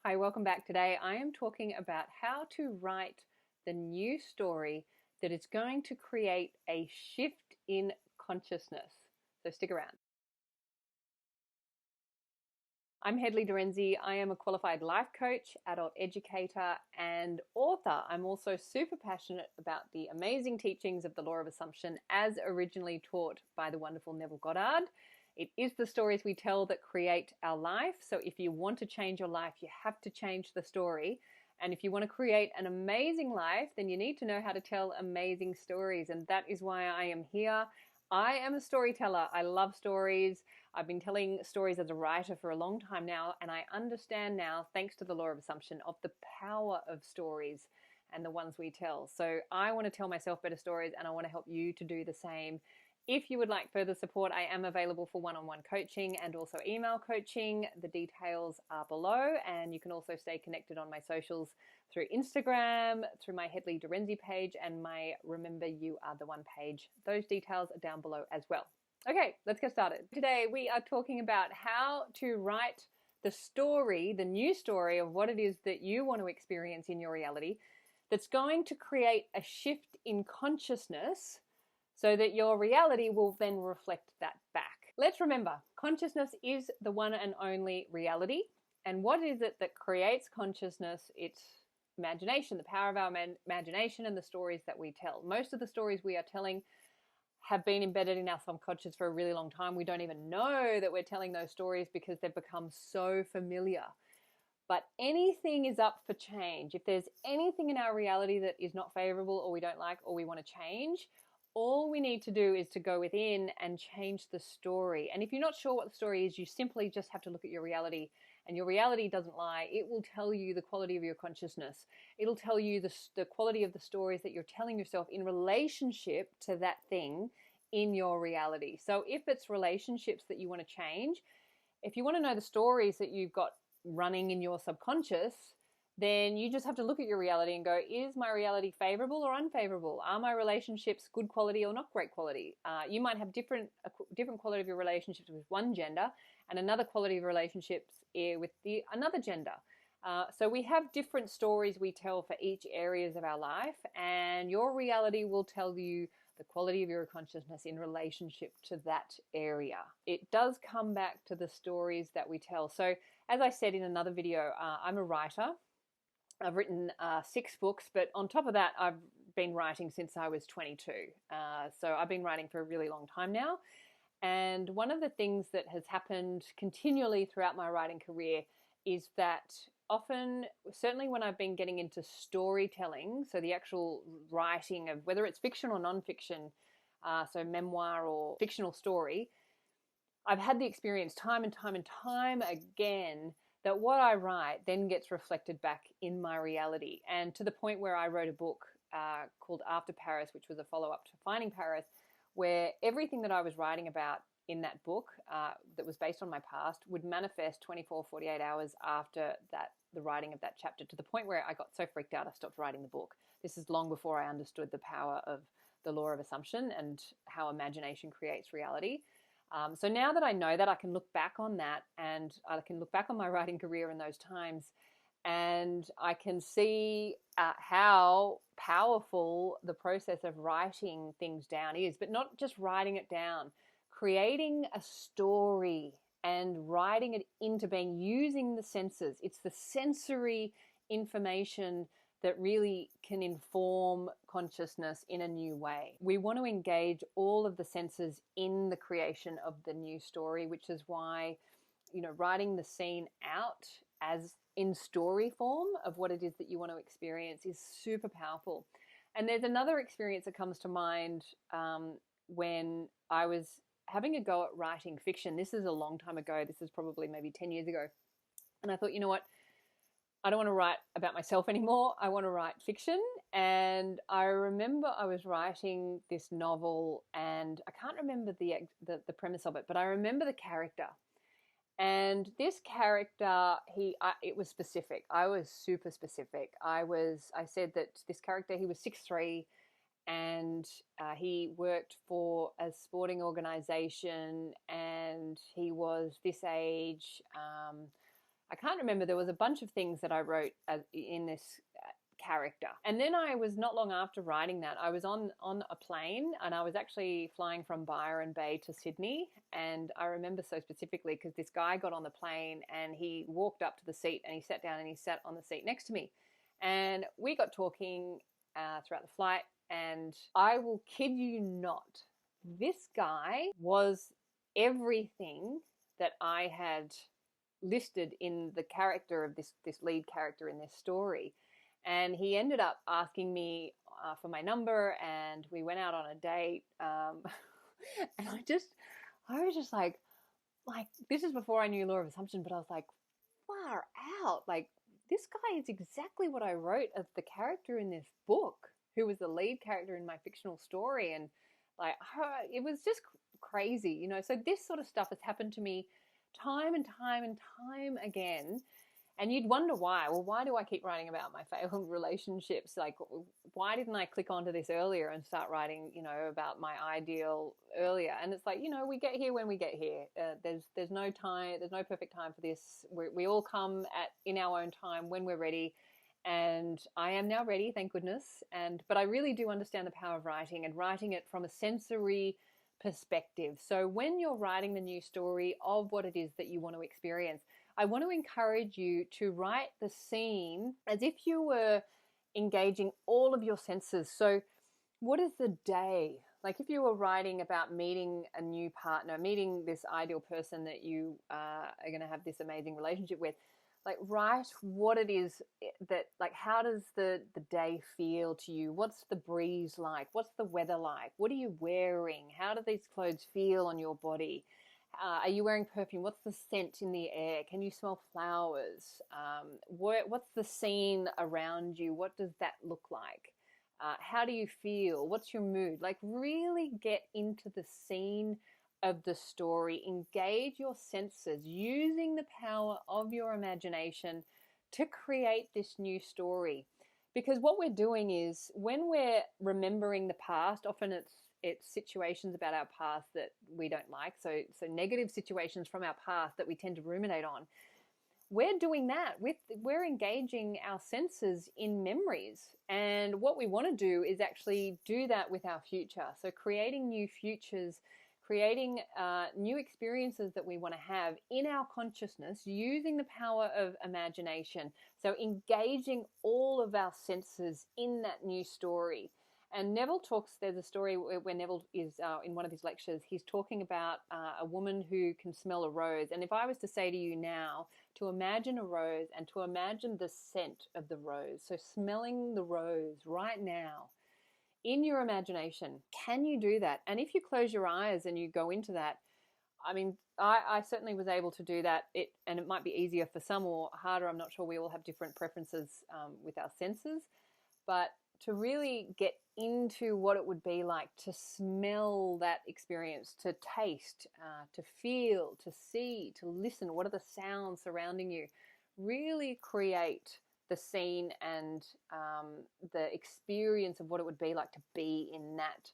Hi, welcome back. Today I am talking about how to write the new story that is going to create a shift in consciousness. So stick around. I'm Hedley Derenzie. I am a qualified life coach, adult educator, and author. I'm also super passionate about the amazing teachings of the Law of Assumption as originally taught by the wonderful Neville. It is the stories we tell that create our life. So if you want to change your life, you have to change the story. And if you want to create an amazing life, then you need to know how to tell amazing stories. And that is why I am here. I am a storyteller. I love stories. I've been telling stories as a writer for a long time now, and I understand now, thanks to the Law of Assumption, of the power of stories and the ones we tell. So I want to tell myself better stories, and I want to help you to do the same. If you would like further support, I am available for one-on-one coaching and also email coaching. The details are below, and you can also stay connected on my socials through Instagram, through my Hedley Derenzie page, and my Remember You Are the One page. Those details are down below as well. Okay, let's get started. Today we are talking about how to write the story, the new story of what it is that you want to experience in your reality that's going to create a shift in consciousness so that your reality will then reflect that back. Let's remember, consciousness is the one and only reality. And what is it that creates consciousness? It's imagination, the power of our imagination and the stories that we tell. Most of the stories we are telling have been embedded in our subconscious for a really long time. We don't even know that we're telling those stories because they've become so familiar. But anything is up for change. If there's anything in our reality that is not favorable or we don't like or we want to change, all we need to do is to go within and change the story. And if you're not sure what the story is, you simply just have to look at your reality. And your reality doesn't lie. It will tell you the quality of your consciousness. It'll tell you the quality of the stories that you're telling yourself in relationship to that thing in your reality. So if it's relationships that you want to change, if you want to know the stories that you've got running in your subconscious, then you just have to look at your reality and go, is my reality favorable or unfavorable? Are my relationships good quality or not great quality? You might have different quality of your relationships with one gender and another quality of relationships with another gender. So we have different stories we tell for each areas of our life, and your reality will tell you the quality of your consciousness in relationship to that area. It does come back to the stories that we tell. So as I said in another video, I'm a writer. I've written 6 books, but on top of that, I've been writing since I was 22. So I've been writing for a really long time now. And one of the things that has happened continually throughout my writing career is that often, certainly when I've been getting into storytelling, so the actual writing of whether it's fiction or nonfiction, so memoir or fictional story, I've had the experience time and time and time again that what I write then gets reflected back in my reality. And to the point where I wrote a book called After Paris, which was a follow-up to Finding Paris, where everything that I was writing about in that book that was based on my past would manifest 24, 48 hours after the writing of that chapter, to the point where I got so freaked out I stopped writing the book. This is long before I understood the power of the Law of Assumption and how imagination creates reality. So now that I know that, I can look back on that, and I can look back on my writing career in those times, and I can see how powerful the process of writing things down is, but not just writing it down, creating a story and writing it into being, using the senses. It's the sensory information that really can inform consciousness in a new way. We want to engage all of the senses in the creation of the new story, which is why, writing the scene out as in story form of what it is that you want to experience is super powerful. And there's another experience that comes to mind when I was having a go at writing fiction. This is a long time ago. This is probably maybe 10 years ago. And I thought, you know what? I don't want to write about myself anymore. I want to write fiction. And I remember I was writing this novel, and I can't remember the premise of it, but I remember the character. And this character, it was specific. I was super specific. I said that this character, he was 6'3", and he worked for a sporting organization, and he was this age. I can't remember, there was a bunch of things that I wrote in this character. And then I was, not long after writing that, I was on a plane, and I was actually flying from Byron Bay to Sydney. And I remember so specifically because this guy got on the plane and he walked up to the seat and he sat down and he sat on the seat next to me. And we got talking throughout the flight, and I will kid you not, this guy was everything that I had listed in the character of this lead character in this story. And he ended up asking me for my number, and we went out on a date. And I was just like, this is before I knew Law of Assumption, but I was like, far out. Like, this guy is exactly what I wrote of the character in this book, who was the lead character in my fictional story. And like, it was just crazy, you know. So this sort of stuff has happened to me time and time and time again. And you'd wonder why. Well, why do I keep writing about my failed relationships? Like, why didn't I click onto this earlier and start writing, you know, about my ideal earlier? And it's like, you know, we get here when we get here. There's no time. There's no perfect time for this. We all come in our own time when we're ready. And I am now ready, thank goodness. But I really do understand the power of writing, and writing it from a sensory perspective. So when you're writing the new story of what it is that you want to experience, I want to encourage you to write the scene as if you were engaging all of your senses. So what is the day? Like if you were writing about meeting a new partner, meeting this ideal person that you are going to have this amazing relationship with, like write what it is that, like, how does the day feel to you? What's the breeze like? What's the weather like? What are you wearing? How do these clothes feel on your body? Are you wearing perfume? What's the scent in the air? Can you smell flowers? What's the scene around you? What does that look like? How do you feel? What's your mood? Like really get into the scene of the story. Engage your senses using the power of your imagination to create this new story. Because what we're doing is, when we're remembering the past, often it's situations about our past that we don't like. So negative situations from our past that we tend to ruminate on. We're doing that we're engaging our senses in memories. And what we want to do is actually do that with our future. So creating new futures, creating new experiences that we want to have in our consciousness using the power of imagination. So engaging all of our senses in that new story. And Neville talks, there's a story where Neville is in one of his lectures, he's talking about a woman who can smell a rose. And if I was to say to you now to imagine a rose and to imagine the scent of the rose, so smelling the rose right now in your imagination, can you do that? And if you close your eyes and you go into that, I mean, I certainly was able to do that. And it might be easier for some or harder. I'm not sure. We all have different preferences with our senses. But to really get into what it would be like to smell that experience, to taste, to feel, to see, to listen, what are the sounds surrounding you, really create the scene and the experience of what it would be like to be in that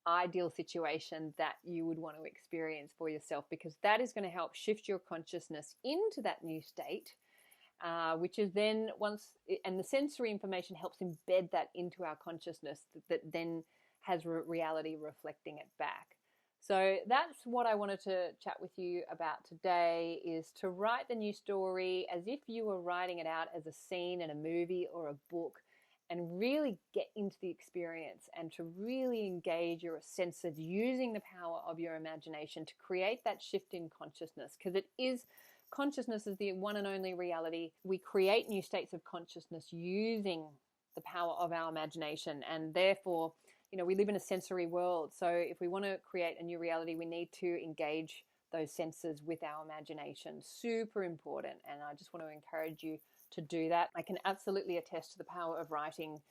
ideal situation that you would want to experience for yourself, because that is going to help shift your consciousness into that new state. Which is then and the sensory information helps embed that into our consciousness that then has reality reflecting it back. So that's what I wanted to chat with you about today, is to write the new story as if you were writing it out as a scene in a movie or a book, and really get into the experience and to really engage your senses using the power of your imagination to create that shift in consciousness, because consciousness is the one and only reality. We create new states of consciousness using the power of our imagination, and therefore, you know, we live in a sensory world. So if we want to create a new reality, we need to engage those senses with our imagination. Super important. And I just want to encourage you to do that. I can absolutely attest to the power of writing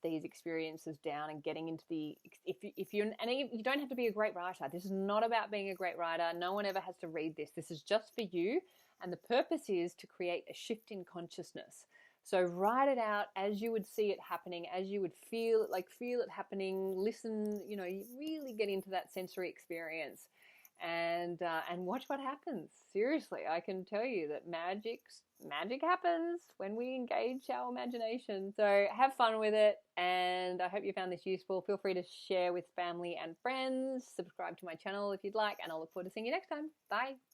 these experiences down and getting into you don't have to be a great writer. This is not about being a great writer. No one ever has to read this. This is just for you. And the purpose is to create a shift in consciousness. So write it out as you would see it happening, as you would feel it happening, listen, you know, you really get into that sensory experience and watch what happens. Seriously, I can tell you that magic happens when we engage our imagination. So have fun with it, and I hope you found this useful. Feel free to share with family and friends. Subscribe to my channel if you'd like, and I'll look forward to seeing you next time. Bye.